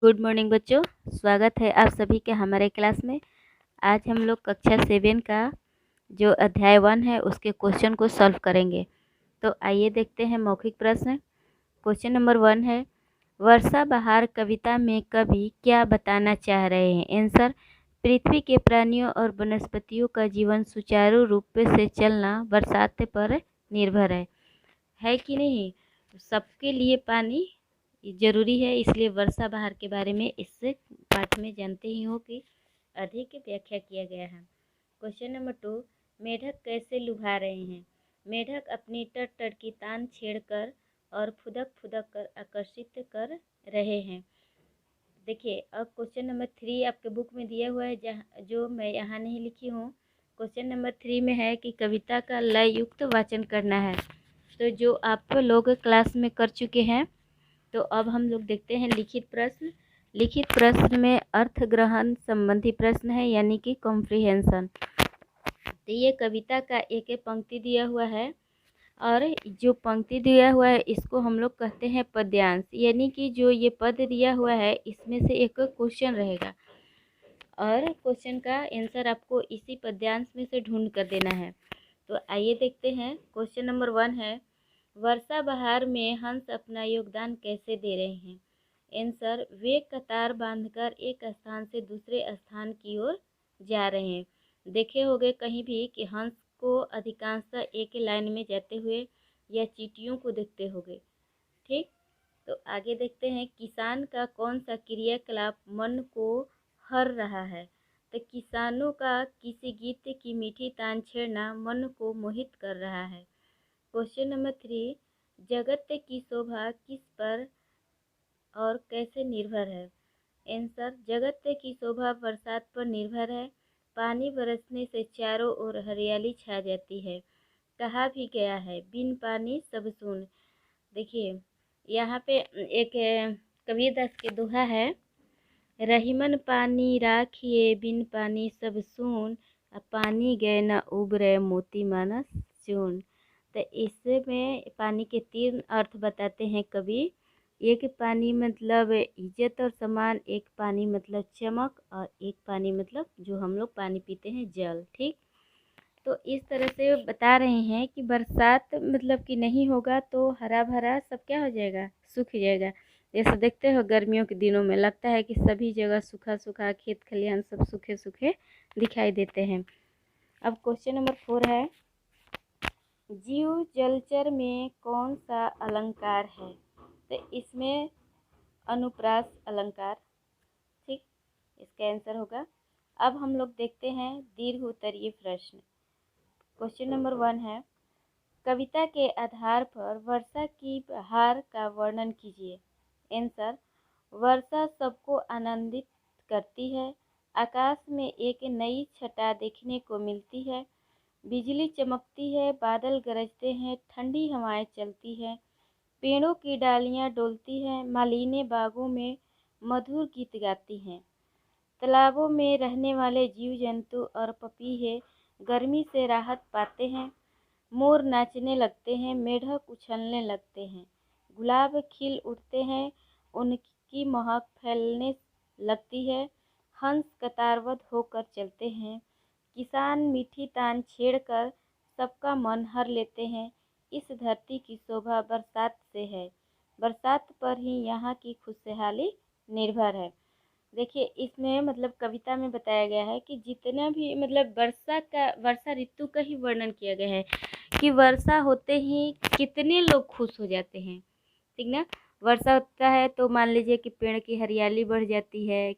Good morning बच्चों, स्वागत है आप सभी के हमारे क्लास में। आज हम लोग कक्षा 7 का जो अध्याय 1 है उसके क्वेश्चन को सॉल्व करेंगे। तो आइए देखते हैं मौखिक प्रश्न। क्वेश्चन नंबर 1 है, वर्षा बहार कविता में कवि क्या बताना चाह रहे हैं? आंसर, पृथ्वी के प्राणियों और वनस्पतियों का जीवन सुचारू रूप से चलना बरसात पर निर्भर है कि नहीं? सबके लिए पानी जरूरी है, इसलिए वर्षा बहार के बारे में इस पाठ में जानते ही हो कि अधिक व्याख्या किया गया है। क्वेश्चन नंबर 2, मेढक कैसे लुभा रहे हैं? मेढक अपनी टट टट की तान छेड़कर और फुदक फुदक कर आकर्षित कर रहे हैं। देखिए, अब क्वेश्चन नंबर 3 आपके बुक में दिया हुआ है, जहाँ जो मैं यहाँ नहीं लिखी हूँ। क्वेश्चन नंबर 3 में है कि कविता का लय युक्त वाचन करना है, तो जो आप लोग क्लास में कर चुके हैं। तो अब हम लोग देखते हैं लिखित प्रश्न। लिखित प्रश्न में अर्थ ग्रहण संबंधी प्रश्न है, यानी कि कॉम्प्रिहेंशन। तो ये कविता का एक एक पंक्ति दिया हुआ है, और जो पंक्ति दिया हुआ है इसको हम लोग कहते हैं पद्यांश, यानी कि जो ये पद दिया हुआ है इसमें से एक क्वेश्चन रहेगा, और क्वेश्चन का आंसर आपको इसी पद्यांश में से ढूंढ कर देना है। तो आइए देखते हैं। क्वेश्चन नंबर 1 है, वर्षा बहार में हंस अपना योगदान कैसे दे रहे हैं? आंसर, वे कतार बांधकर एक स्थान से दूसरे स्थान की ओर जा रहे हैं। देखे होंगे कहीं भी कि हंस को अधिकांशतः एक ही लाइन में जाते हुए या चींटियों को देखते होंगे। ठीक, तो आगे देखते हैं, किसान का कौन सा क्रियाकलाप मन को हर रहा है? तो किसानों का किसी गीत की मीठी तान छेड़ना मन को मोहित कर रहा है। क्वेश्चन नंबर 3, जगत की शोभा किस पर और कैसे निर्भर है? आंसर, जगत की शोभा बरसात पर निर्भर है। पानी बरसने से चारों ओर हरियाली छा जाती है। कहा भी गया है, बिन पानी सब सून। देखिए, यहाँ पे एक कबीरदास के दोहा है, रहीमन पानी राखिए बिन पानी सब सून, पानी गए न उबरे मोती मानस चून। तो इसमें पानी के 3 अर्थ बताते हैं कवि। एक पानी मतलब इज्जत और सम्मान, एक पानी मतलब चमक, और एक पानी मतलब जो हम लोग पानी पीते हैं, जल। ठीक, तो इस तरह से बता रहे हैं कि बरसात मतलब कि नहीं होगा तो हरा भरा सब क्या हो जाएगा, सूख जाएगा। जैसे देखते हो गर्मियों के दिनों में लगता है कि सभी जगह सूखा सूखा, खेत खलिहान सब सूखे सूखे दिखाई देते हैं। अब क्वेश्चन नंबर 4 है, जीव जलचर में कौन सा अलंकार है? तो इसमें अनुप्रास अलंकार। ठीक, इसका आंसर होगा। अब हम लोग देखते हैं दीर्घ उत्तरीय प्रश्न। क्वेश्चन नंबर 1 है, कविता के आधार पर वर्षा की बहार का वर्णन कीजिए। आंसर, वर्षा सबको आनंदित करती है। आकाश में एक नई छटा देखने को मिलती है। बिजली चमकती है, बादल गरजते हैं, ठंडी हवाएं चलती हैं, पेड़ों की डालियां डोलती हैं, मालिनी बागों में मधुर गीत गाती हैं। तालाबों में रहने वाले जीव जंतु और पपीहे गर्मी से राहत पाते हैं। मोर नाचने लगते हैं, मेढक उछलने लगते हैं, गुलाब खिल उठते हैं, उनकी महक फैलने लगती है, हंस कतारबद्ध होकर चलते हैं, किसान मीठी तान छेड़कर सबका मन हर लेते हैं। इस धरती की शोभा बरसात से है, बरसात पर ही यहाँ की खुशहाली निर्भर है। देखिए, इसमें मतलब कविता में बताया गया है कि जितना भी मतलब वर्षा ऋतु का ही वर्णन किया गया है कि वर्षा होते ही कितने लोग खुश हो जाते हैं। ठीक ना, वर्षा होता है तो मान लीजिए कि पेड़ की हरियाली बढ़ जाती है।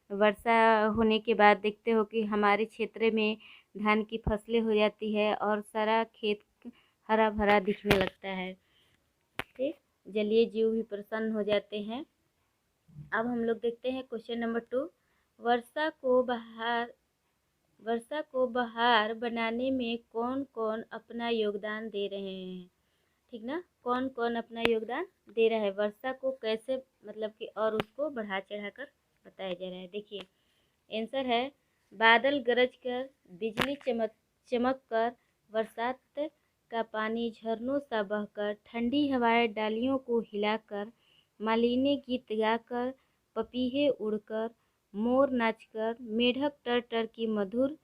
वर्षा होने के बाद देखते हो कि हमारे क्षेत्र में धान की फसलें हो जाती है और सारा खेत हरा भरा दिखने लगता है। ठीक, जलीय जीव भी प्रसन्न हो जाते हैं। अब हम लोग देखते हैं क्वेश्चन नंबर 2, वर्षा को बहार वर्षा को बहार बनाने में कौन कौन अपना योगदान दे रहे हैं? ठीक ना, कौन कौन अपना योगदान दे रहा है, वर्षा को कैसे मतलब कि और उसको बढ़ा चढ़ा कर बताया जा रहा है। देखिए, आंसर है, बादल गरज कर, बिजली चमक चमक कर, बरसात का पानी झरनों सा बहकर, ठंडी हवाएं डालियों को हिलाकर, मालिनी गीत गाकर, पपीहे उड़कर, मोर नाचकर, मेढक टर टर की मधुर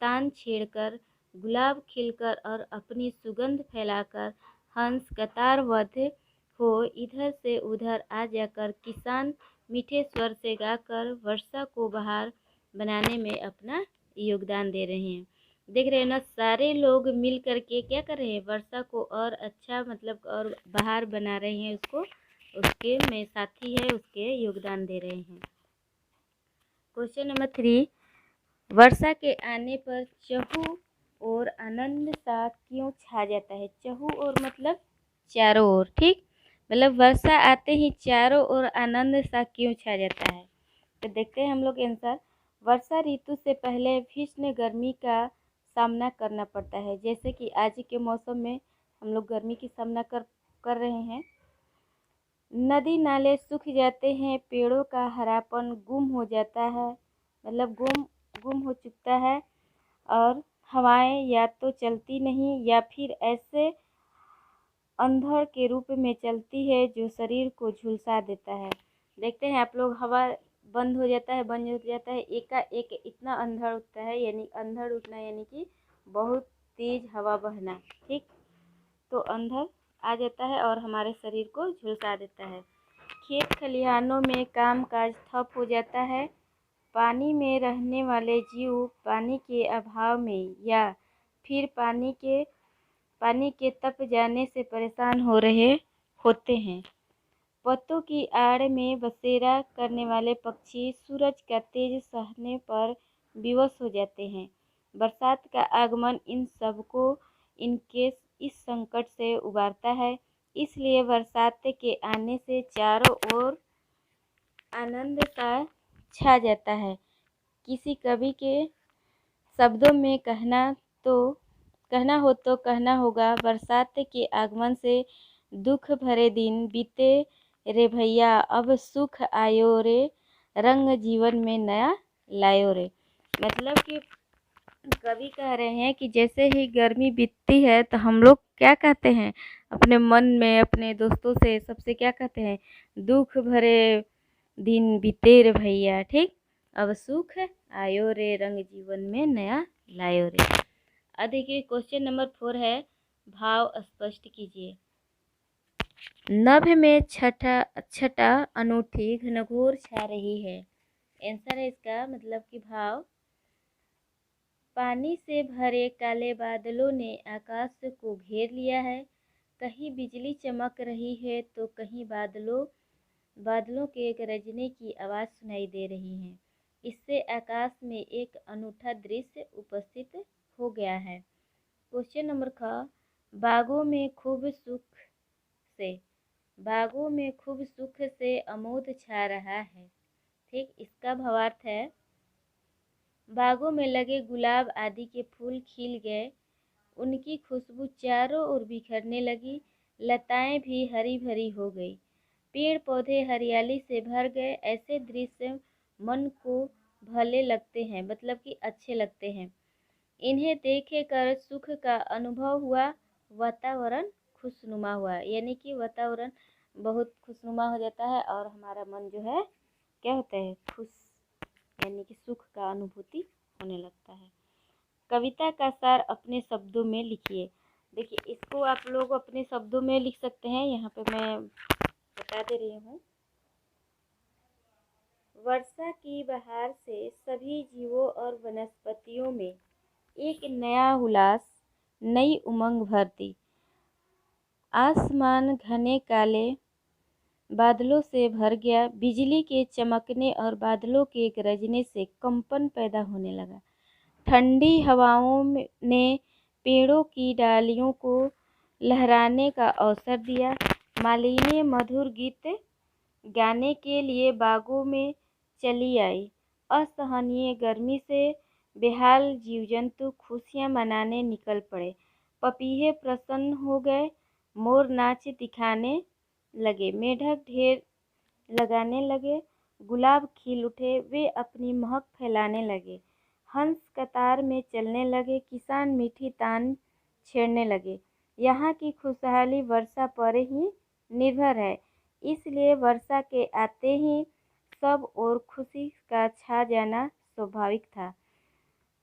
तान छेड़कर, गुलाब खिलकर और अपनी सुगंध फैलाकर, हंस कतारबद्ध हो इधर से उधर आ जाकर, किसान मीठे स्वर से गाकर वर्षा को बहार बनाने में अपना योगदान दे रहे हैं। देख रहे हैं ना, सारे लोग मिल करके क्या कर रहे हैं, वर्षा को और अच्छा मतलब और बहार बना रहे हैं, उसको उसके में साथी है, उसके योगदान दे रहे हैं। क्वेश्चन नंबर 3, वर्षा के आने पर चहु और आनंद सा क्यों छा जाता है। चहु और मतलब चारों ओर, ठीक, मतलब वर्षा आते ही चारों ओर आनंद सा क्यों छा जाता है। तो देखते हैं हम लोग आंसर। वर्षा ऋतु से पहले भीषण गर्मी का सामना करना पड़ता है। जैसे कि आज के मौसम में हम लोग गर्मी की सामना कर रहे हैं। नदी नाले सूख जाते हैं, पेड़ों का हरापन गुम हो जाता है, मतलब गुम हो चुकता है, और हवाएं या तो चलती नहीं या फिर ऐसे अंधड़ के रूप में चलती है जो शरीर को झुलसा देता है। देखते हैं आप लोग, हवा बंद हो जाता है एकाएक इतना अंधड़ उठता है, यानी अंधड़ उठना यानी कि बहुत तेज हवा बहना, ठीक, तो अंधड़ आ जाता है और हमारे शरीर को झुलसा देता है। खेत खलिहानों में काम काज ठप हो जाता है। पानी में रहने वाले जीव पानी के अभाव में या फिर पानी के तप जाने से परेशान हो रहे होते हैं। पत्तों की आड़ में बसेरा करने वाले पक्षी सूरज का तेज सहने पर विवश हो जाते हैं। बरसात का आगमन इन सबको इनके इस संकट से उबारता है। इसलिए बरसात के आने से चारों ओर आनंद सा छा जाता है। किसी कवि के शब्दों में कहना हो तो कहना होगा, बरसात के आगमन से दुख भरे दिन बीते रे भैया, अब सुख आयो रे, रंग जीवन में नया लायो रे। मतलब कि कवि कह रहे हैं कि जैसे ही गर्मी बीतती है तो हम लोग क्या कहते हैं, अपने मन में अपने दोस्तों से सबसे क्या कहते हैं, दुख भरे दिन बीते रे भैया, ठीक, अब सुख आयो रे, रंग जीवन में नया लायो रे। अब देखिए क्वेश्चन नंबर 4 है, भाव स्पष्ट कीजिए। नभ में छटा अनूठी घनघोर छा रही है। आंसर है इसका मतलब कि भाव, पानी से भरे काले बादलों ने आकाश को घेर लिया है। कहीं बिजली चमक रही है तो कहीं बादलों के गरजने की आवाज़ सुनाई दे रही है। इससे आकाश में एक अनूठा दृश्य उपस्थित हो गया है। क्वेश्चन नंबर ख, बागों में खूब सुख से आमोद छा रहा है। ठीक, इसका भावार्थ है, बागों में लगे गुलाब आदि के फूल खिल गए, उनकी खुशबू चारों ओर बिखरने लगी, लताएं भी हरी भरी हो गई, पेड़ पौधे हरियाली से भर गए। ऐसे दृश्य मन को भले लगते हैं, मतलब कि अच्छे लगते हैं। इन्हें देखे कर सुख का अनुभव हुआ, वातावरण खुशनुमा हुआ, यानी कि वातावरण बहुत खुशनुमा हो जाता है और हमारा मन जो है क्या होता है, खुश, यानी कि सुख का अनुभूति होने लगता है। कविता का सार अपने शब्दों में लिखिए। देखिए इसको आप लोग अपने शब्दों में लिख सकते हैं, यहाँ पे मैं बता दे रही हूँ। वर्षा की बहार से सभी जीवों और वनस्पतियों में एक नया उल्लास, नई उमंग भर दी। आसमान घने काले बादलों से भर गया, बिजली के चमकने और बादलों के गरजने से कंपन पैदा होने लगा। ठंडी हवाओं ने पेड़ों की डालियों को लहराने का अवसर दिया। मालिनी मधुर गीत गाने के लिए बागों में चली आई। असहनीय गर्मी से बेहाल जीव जंतु खुशियाँ मनाने निकल पड़े। पपीहे प्रसन्न हो गए, मोर नाच दिखाने लगे, मेढक ढेर लगाने लगे, गुलाब खिल उठे, वे अपनी महक फैलाने लगे, हंस कतार में चलने लगे, किसान मीठी तान छेड़ने लगे। यहाँ की खुशहाली वर्षा पर ही निर्भर है, इसलिए वर्षा के आते ही सब और खुशी का छा जाना स्वाभाविक था।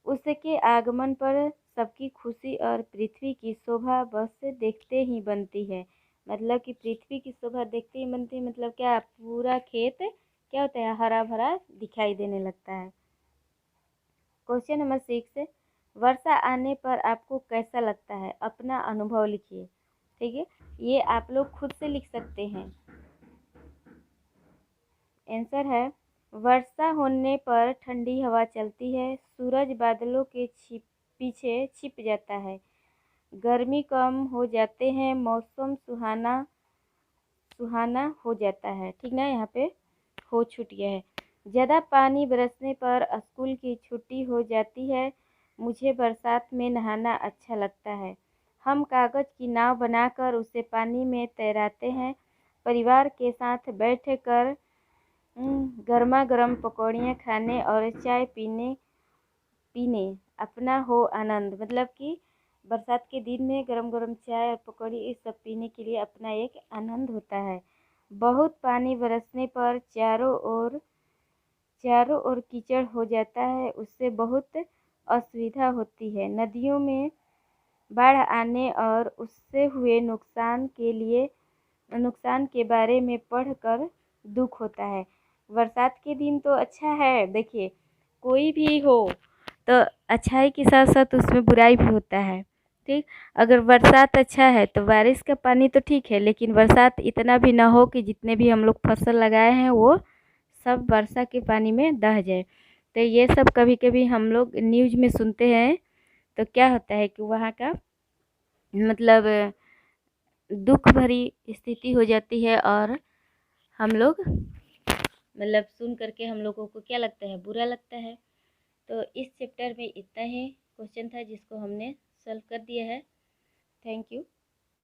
उसके आगमन पर सबकी खुशी और पृथ्वी की शोभा बस देखते ही बनती है। मतलब कि पृथ्वी की शोभा देखते ही बनती है, मतलब क्या, पूरा खेत क्या होता है, हरा भरा दिखाई देने लगता है। क्वेश्चन नंबर 6, वर्षा आने पर आपको कैसा लगता है? अपना अनुभव लिखिए। ठीक है, ये आप लोग खुद से लिख सकते हैं। आंसर है, वर्षा होने पर ठंडी हवा चलती है, सूरज बादलों के पीछे छिप जाता है, गर्मी कम हो जाते हैं, मौसम सुहाना सुहाना हो जाता है। ठीक ना, यहाँ पे हो छूट गया है। ज़्यादा पानी बरसने पर स्कूल की छुट्टी हो जाती है, मुझे बरसात में नहाना अच्छा लगता है। हम कागज़ की नाव बनाकर उसे पानी में तैराते हैं, परिवार के साथ बैठकर गर्मा गर्म पकौड़ियाँ खाने और चाय पीने पीने अपना हो आनंद। मतलब कि बरसात के दिन में गरम गरम चाय और पकौड़ी ये सब पीने के लिए अपना एक आनंद होता है। बहुत पानी बरसने पर चारों ओर कीचड़ हो जाता है, उससे बहुत असुविधा होती है। नदियों में बाढ़ आने और उससे हुए नुकसान के बारे में पढ़कर दुख होता है। बरसात के दिन तो अच्छा है, देखिए कोई भी हो तो अच्छाई के साथ साथ उसमें बुराई भी होता है। ठीक, अगर बरसात अच्छा है तो बारिश का पानी तो ठीक है, लेकिन बरसात इतना भी ना हो कि जितने भी हम लोग फसल लगाए हैं वो सब वर्षा के पानी में दह जाए। तो ये सब कभी कभी हम लोग न्यूज़ में सुनते हैं, तो क्या होता है कि वहाँ का मतलब दुख भरी स्थिति हो जाती है, और हम लोग मतलब सुन करके हम लोगों को क्या लगता है, बुरा लगता है। तो इस चैप्टर में इतना ही क्वेश्चन था जिसको हमने सॉल्व कर दिया है। Thank you.